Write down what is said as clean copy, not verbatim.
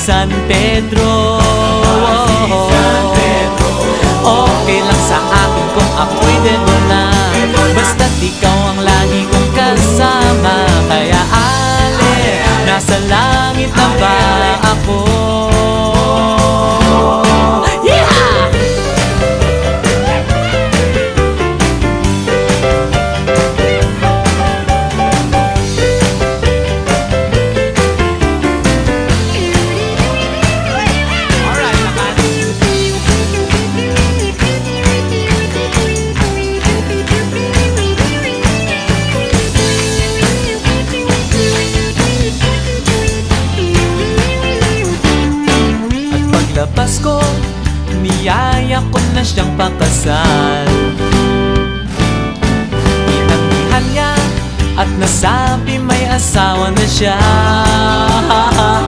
San Pedro. Okay lang sa akin kung ako'y dedo na, basta't ikaw ang lagi kong kasama. Kaya ale, nasa langit na ba ako? Paglabas ko, niyaya ko na siyang pakasal. Inanggihan niya at nasabi may asawa na siya.